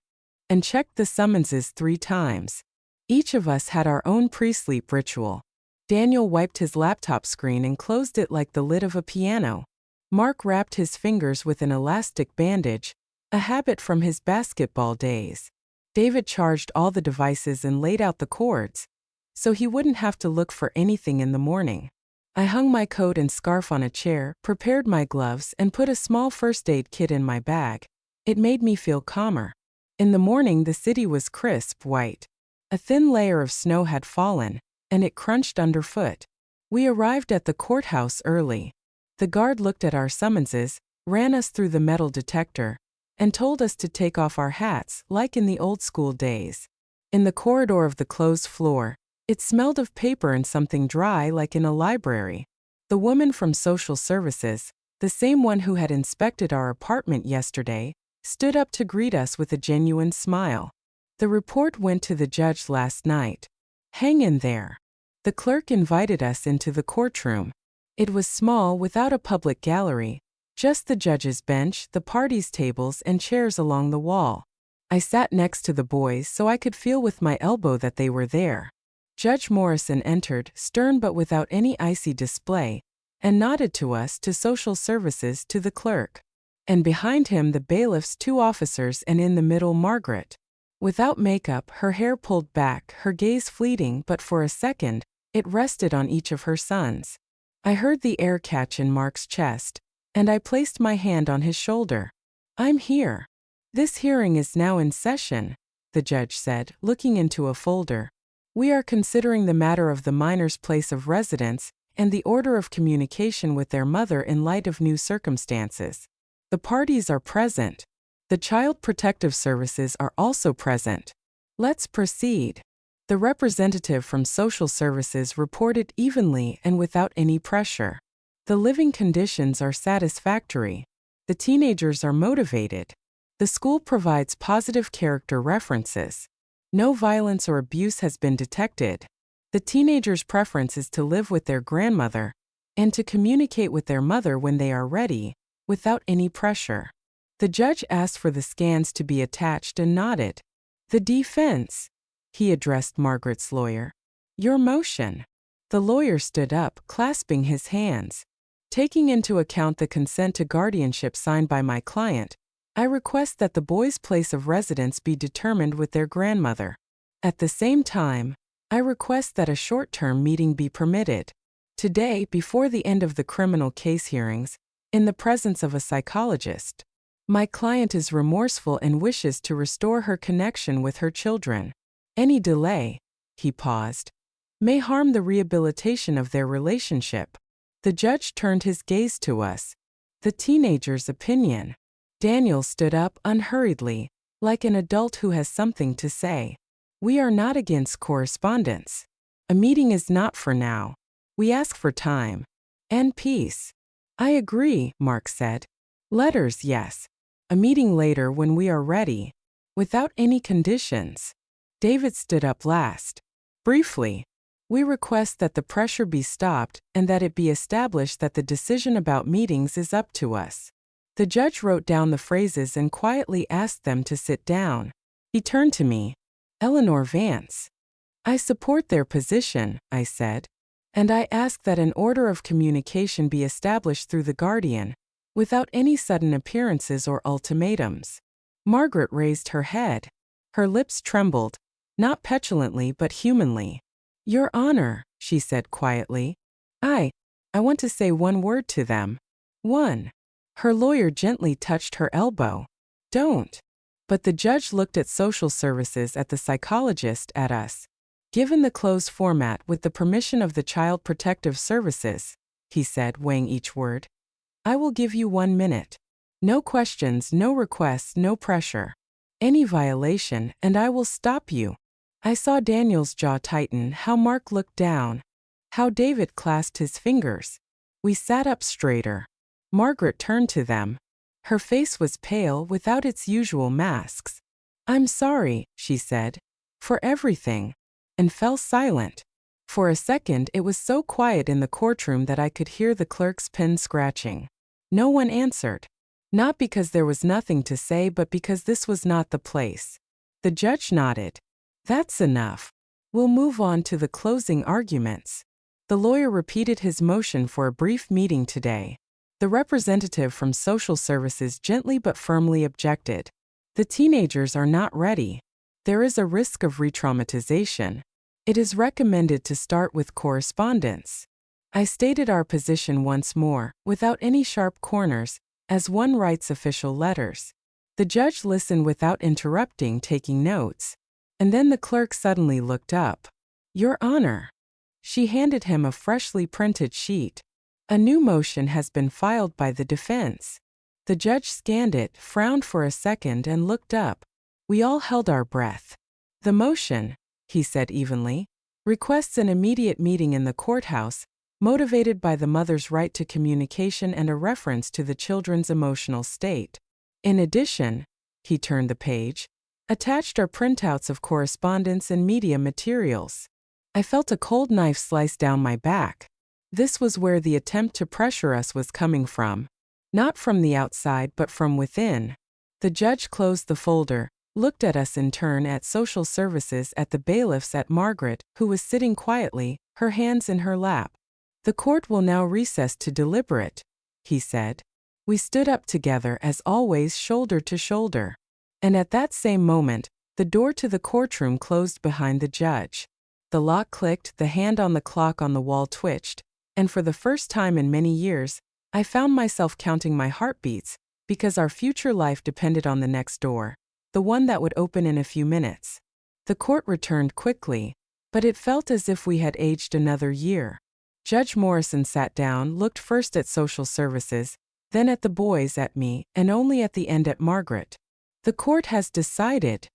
and checked the summonses 3 times. Each of us had our own pre-sleep ritual. Daniel wiped his laptop screen and closed it like the lid of a piano. Mark wrapped his fingers with an elastic bandage, a habit from his basketball days. David charged all the devices and laid out the cords, so he wouldn't have to look for anything in the morning. I hung my coat and scarf on a chair, prepared my gloves, and put a small first aid kit in my bag. It made me feel calmer. In the morning, the city was crisp white. A thin layer of snow had fallen, and it crunched underfoot. We arrived at the courthouse early. The guard looked at our summonses, ran us through the metal detector, and told us to take off our hats, like in the old school days. In the corridor of the closed floor, it smelled of paper and something dry like in a library. The woman from social services, the same one who had inspected our apartment yesterday, stood up to greet us with a genuine smile. The report went to the judge last night. Hang in there. The clerk invited us into the courtroom. It was small, without a public gallery, just the judge's bench, the parties' tables, and chairs along the wall. I sat next to the boys so I could feel with my elbow that they were there. Judge Morrison entered, stern but without any icy display, and nodded to us, to social services, to the clerk. And behind him the bailiffs, 2 officers, and in the middle Margaret. Without makeup, her hair pulled back, her gaze fleeting, but for a second, it rested on each of her sons. I heard the air catch in Mark's chest, and I placed my hand on his shoulder. I'm here. This hearing is now in session, the judge said, looking into a folder. We are considering the matter of the minor's place of residence and the order of communication with their mother in light of new circumstances. The parties are present. The Child Protective Services are also present. Let's proceed. The representative from Social Services reported evenly and without any pressure. The living conditions are satisfactory. The teenagers are motivated. The school provides positive character references. No violence or abuse has been detected. The teenagers' preference is to live with their grandmother and to communicate with their mother when they are ready, without any pressure. The judge asked for the scans to be attached and nodded. The defense. He addressed Margaret's lawyer. Your motion. The lawyer stood up, clasping his hands. Taking into account the consent to guardianship signed by my client, I request that the boy's place of residence be determined with their grandmother. At the same time, I request that a short-term meeting be permitted. Today, before the end of the criminal case hearings, in the presence of a psychologist. My client is remorseful and wishes to restore her connection with her children. Any delay, he paused, may harm the rehabilitation of their relationship. The judge turned his gaze to us. The teenager's opinion. Daniel stood up unhurriedly, like an adult who has something to say. We are not against correspondence. A meeting is not for now. We ask for time. And peace. I agree, Mark said. Letters, yes. A meeting later when we are ready. Without any conditions. David stood up last. Briefly. We request that the pressure be stopped and that it be established that the decision about meetings is up to us. The judge wrote down the phrases and quietly asked them to sit down. He turned to me. Eleanor Vance. I support their position, I said. And I ask that an order of communication be established through the guardian, without any sudden appearances or ultimatums. Margaret raised her head. Her lips trembled, not petulantly but humanly. Your Honor, she said quietly. I want to say one word to them. One. Her lawyer gently touched her elbow. Don't. But the judge looked at social services, at the psychologist, at us. Given the closed format with the permission of the Child Protective Services, he said, weighing each word, I will give you 1 minute. No questions, no requests, no pressure. Any violation, and I will stop you. I saw Daniel's jaw tighten, how Mark looked down, how David clasped his fingers. We sat up straighter. Margaret turned to them. Her face was pale, without its usual masks. I'm sorry, she said, for everything. And fell silent. For a second it was so quiet in the courtroom that I could hear the clerk's pen scratching. No one answered. Not because there was nothing to say, but because this was not the place. The judge nodded. That's enough. We'll move on to the closing arguments. The lawyer repeated his motion for a brief meeting today. The representative from social services gently but firmly objected. The teenagers are not ready. There is a risk of re-traumatization. It is recommended to start with correspondence. I stated our position once more, without any sharp corners, as one writes official letters. The judge listened without interrupting, taking notes. And then the clerk suddenly looked up. Your Honor. She handed him a freshly printed sheet. A new motion has been filed by the defense. The judge scanned it, frowned for a second, and looked up. We all held our breath. The motion, he said evenly, requests an immediate meeting in the courthouse, motivated by the mother's right to communication and a reference to the children's emotional state. In addition, he turned the page, attached are printouts of correspondence and media materials. I felt a cold knife slice down my back. This was where the attempt to pressure us was coming from. Not from the outside but from within. The judge closed the folder, looked at us in turn, at social services, at the bailiffs, at Margaret, who was sitting quietly, her hands in her lap. The court will now recess to deliberate, he said. We stood up together as always, shoulder to shoulder. And at that same moment, the door to the courtroom closed behind the judge. The lock clicked, the hand on the clock on the wall twitched, and for the first time in many years, I found myself counting my heartbeats, because our future life depended on the next door, the one that would open in a few minutes. The court returned quickly, but it felt as if we had aged another year. Judge Morrison sat down, looked first at social services, then at the boys, at me, and only at the end at Margaret. The court has decided,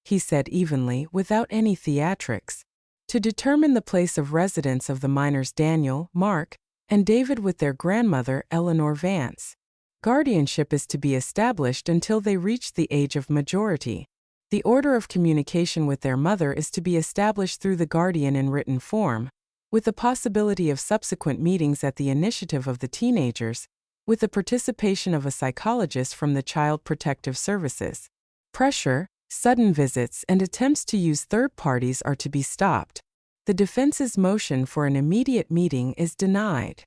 he said evenly, without any theatrics, to determine the place of residence of the minors Daniel, Mark, and David with their grandmother, Eleanor Vance. Guardianship is to be established until they reach the age of majority. The order of communication with their mother is to be established through the guardian in written form, with the possibility of subsequent meetings at the initiative of the teenagers, with the participation of a psychologist from the Child Protective Services. Pressure, sudden visits, and attempts to use third parties are to be stopped. The defense's motion for an immediate meeting is denied.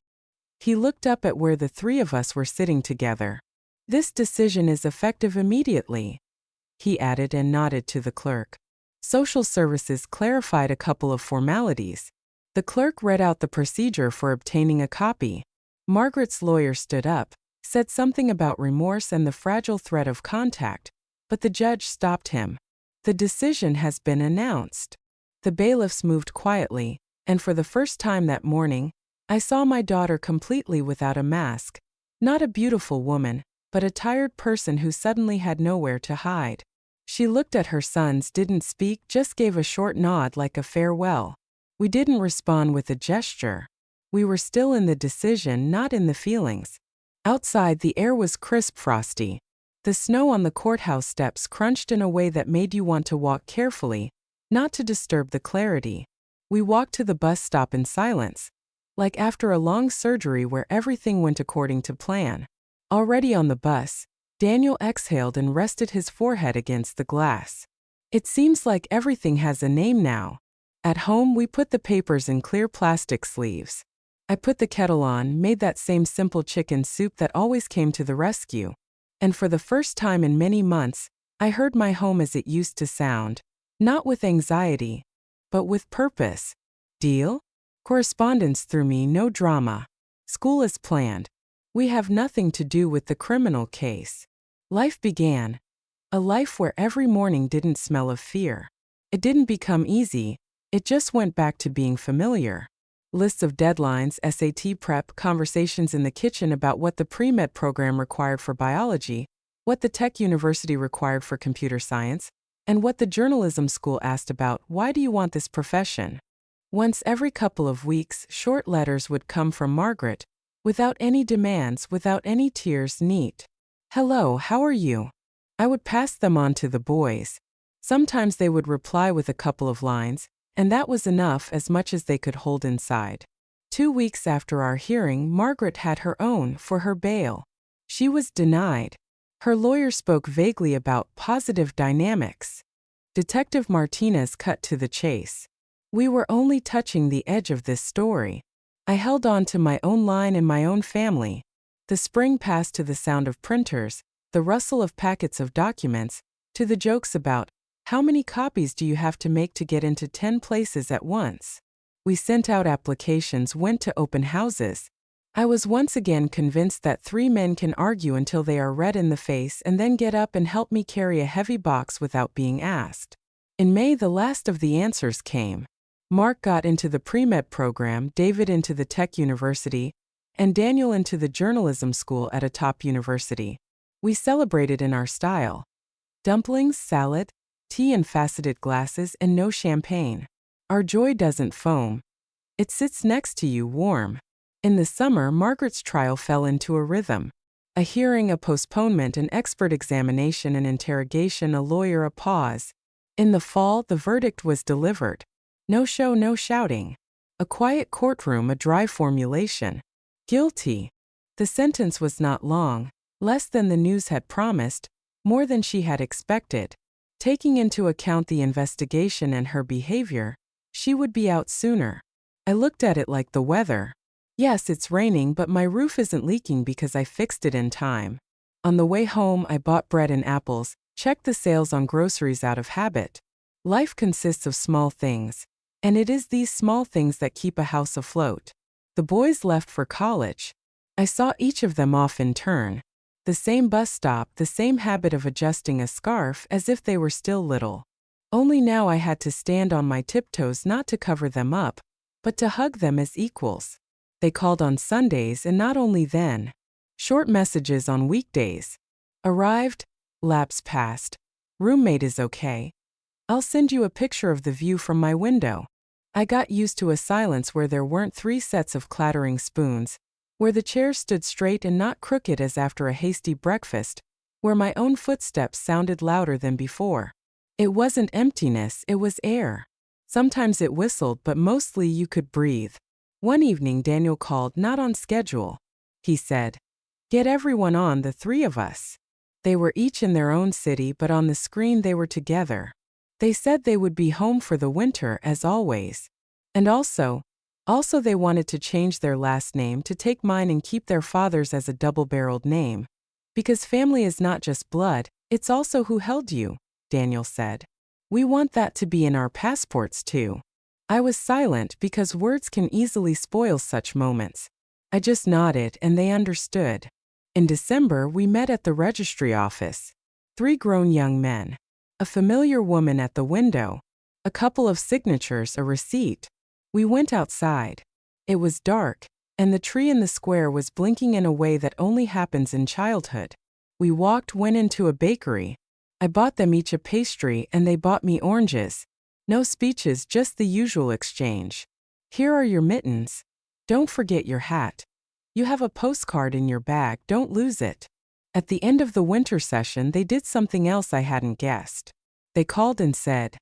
He looked up at where the three of us were sitting together. This decision is effective immediately, he added, and nodded to the clerk. Social services clarified a couple of formalities. The clerk read out the procedure for obtaining a copy. Margaret's lawyer stood up, said something about remorse and the fragile threat of contact, but the judge stopped him. The decision has been announced. The bailiffs moved quietly, and for the first time that morning, I saw my daughter completely without a mask. Not a beautiful woman, but a tired person who suddenly had nowhere to hide. She looked at her sons, didn't speak, just gave a short nod like a farewell. We didn't respond with a gesture. We were still in the decision, not in the feelings. Outside, the air was crisp, frosty. The snow on the courthouse steps crunched in a way that made you want to walk carefully, not to disturb the clarity. We walked to the bus stop in silence, like after a long surgery where everything went according to plan. Already on the bus, Daniel exhaled and rested his forehead against the glass. It seems like everything has a name now. At home, we put the papers in clear plastic sleeves. I put the kettle on, made that same simple chicken soup that always came to the rescue. And for the first time in many months, I heard my home as it used to sound, not with anxiety, but with purpose. Deal? Correspondence through me, no drama. School as planned. We have nothing to do with the criminal case. Life began. A life where every morning didn't smell of fear. It didn't become easy, it just went back to being familiar. Lists of deadlines, SAT prep, conversations in the kitchen about what the pre-med program required for biology, what the tech university required for computer science, and what the journalism school asked about, why do you want this profession? Once every couple of weeks, short letters would come from Margaret, without any demands, without any tears, neat. Hello, how are you? I would pass them on to the boys. Sometimes they would reply with a couple of lines, and that was enough, as much as they could hold inside. 2 weeks after our hearing, Margaret had her own for her bail. She was denied. Her lawyer spoke vaguely about positive dynamics. Detective Martinez cut to the chase. We were only touching the edge of this story. I held on to my own line and my own family. The spring passed to the sound of printers, the rustle of packets of documents, to the jokes about, how many copies do you have to make to get into 10 places at once? We sent out applications, went to open houses. I was once again convinced that 3 men can argue until they are red in the face and then get up and help me carry a heavy box without being asked. In May, the last of the answers came. Mark got into the pre-med program, David into the tech university, and Daniel into the journalism school at a top university. We celebrated in our style. Dumplings, salad, tea in faceted glasses, and no champagne. Our joy doesn't foam. It sits next to you warm. In the summer, Margaret's trial fell into a rhythm. A hearing, a postponement, an expert examination, an interrogation, a lawyer, a pause. In the fall, the verdict was delivered. No show, no shouting. A quiet courtroom, a dry formulation. Guilty. The sentence was not long, less than the news had promised, more than she had expected. Taking into account the investigation and her behavior, she would be out sooner. I looked at it like the weather. Yes, it's raining, but my roof isn't leaking because I fixed it in time. On the way home, I bought bread and apples, checked the sales on groceries out of habit. Life consists of small things, and it is these small things that keep a house afloat. The boys left for college. I saw each of them off in turn. The same bus stop, the same habit of adjusting a scarf as if they were still little. Only now I had to stand on my tiptoes not to cover them up, but to hug them as equals. They called on Sundays and not only then. Short messages on weekdays. Arrived, laps passed. Roommate is okay. I'll send you a picture of the view from my window. I got used to a silence where there weren't 3 sets of clattering spoons, where the chairs stood straight and not crooked as after a hasty breakfast, where my own footsteps sounded louder than before. It wasn't emptiness, it was air. Sometimes it whistled, but mostly you could breathe. One evening Daniel called, not on schedule. He said, "Get everyone on, the 3 of us." They were each in their own city, but on the screen they were together. They said they would be home for the winter, as always. And also they wanted to change their last name to take mine and keep their father's as a double-barreled name. Because family is not just blood, it's also who held you, Daniel said. We want that to be in our passports too. I was silent because words can easily spoil such moments. I just nodded and they understood. In December, we met at the registry office. 3 grown young men. A familiar woman at the window. A couple of signatures, a receipt. We went outside. It was dark, and the tree in the square was blinking in a way that only happens in childhood. We went into a bakery. I bought them each a pastry and they bought me oranges. No speeches, just the usual exchange. Here are your mittens. Don't forget your hat. You have a postcard in your bag, don't lose it. At the end of the winter session, they did something else I hadn't guessed. They called and said,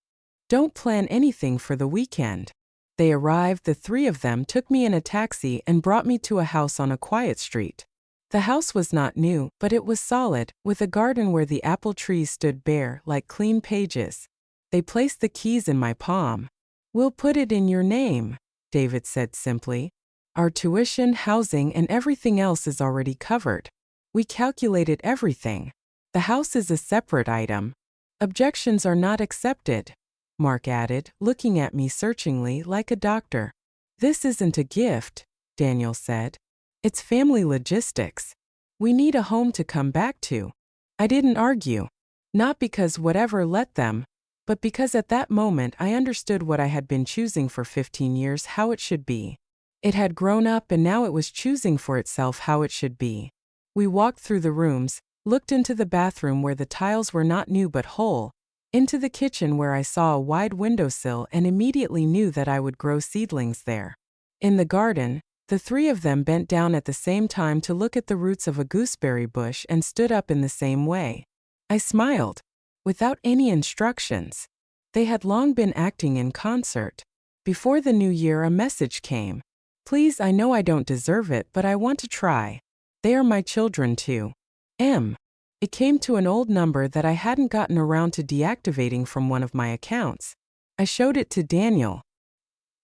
"Don't plan anything for the weekend." They arrived, the three of them took me in a taxi and brought me to a house on a quiet street. The house was not new, but it was solid, with a garden where the apple trees stood bare like clean pages. They placed the keys in my palm. "We'll put it in your name," David said simply. "Our tuition, housing, and everything else is already covered. We calculated everything. The house is a separate item. Objections are not accepted," Mark added, looking at me searchingly like a doctor. "This isn't a gift," Daniel said. "It's family logistics. We need a home to come back to." I didn't argue. Not because whatever let them, but because at that moment I understood what I had been choosing for 15 years, how it should be. It had grown up and now it was choosing for itself how it should be. We walked through the rooms, looked into the bathroom where the tiles were not new but whole, into the kitchen where I saw a wide windowsill and immediately knew that I would grow seedlings there. In the garden, the three of them bent down at the same time to look at the roots of a gooseberry bush and stood up in the same way. I smiled. Without any instructions. They had long been acting in concert. Before the new year, a message came. "Please, I know I don't deserve it, but I want to try. They are my children too. M." It came to an old number that I hadn't gotten around to deactivating from one of my accounts. I showed it to Daniel.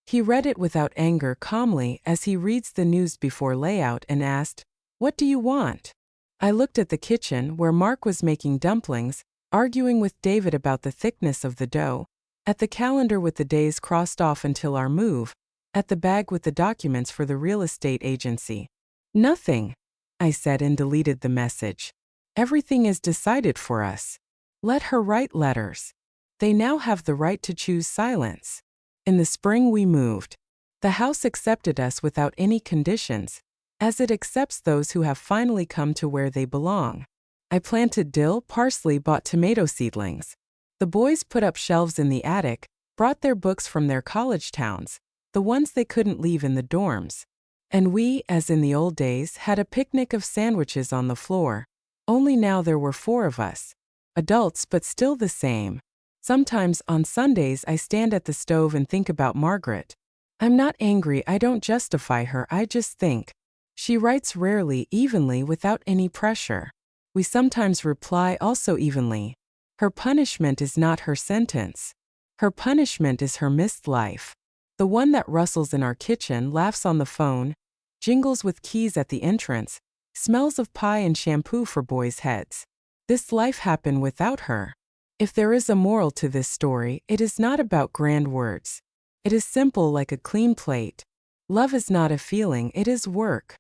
He read it without anger, calmly, as he reads the news before layout, and asked, "What do you want?" I looked at the kitchen where Mark was making dumplings, arguing with David about the thickness of the dough, at the calendar with the days crossed off until our move, at the bag with the documents for the real estate agency. "Nothing," I said and deleted the message. "Everything is decided for us. Let her write letters. They now have the right to choose silence." In the spring we moved. The house accepted us without any conditions, as it accepts those who have finally come to where they belong. I planted dill, parsley, bought tomato seedlings. The boys put up shelves in the attic, brought their books from their college towns, the ones they couldn't leave in the dorms. And we, as in the old days, had a picnic of sandwiches on the floor. Only now there were 4 of us. Adults, but still the same. Sometimes on Sundays I stand at the stove and think about Margaret. I'm not angry, I don't justify her, I just think. She writes rarely, evenly, without any pressure. We sometimes reply also evenly. Her punishment is not her sentence. Her punishment is her missed life. The one that rustles in our kitchen, laughs on the phone, jingles with keys at the entrance, smells of pie and shampoo for boys' heads. This life happened without her. If there is a moral to this story, it is not about grand words. It is simple like a clean plate. Love is not a feeling, it is work.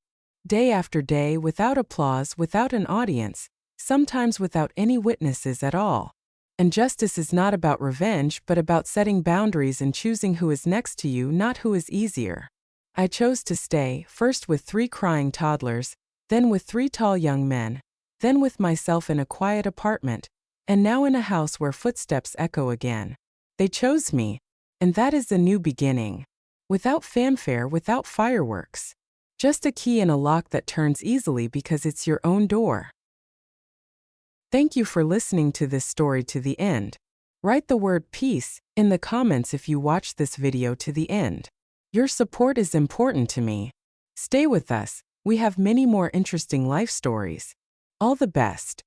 Day after day, without applause, without an audience, sometimes without any witnesses at all. And justice is not about revenge, but about setting boundaries and choosing who is next to you, not who is easier. I chose to stay, first with 3 crying toddlers, then with 3 tall young men, then with myself in a quiet apartment, and now in a house where footsteps echo again. They chose me, and that is a new beginning. Without fanfare, without fireworks. Just a key in a lock that turns easily because it's your own door. Thank you for listening to this story to the end. Write the word peace in the comments if you watched this video to the end. Your support is important to me. Stay with us, we have many more interesting life stories. All the best.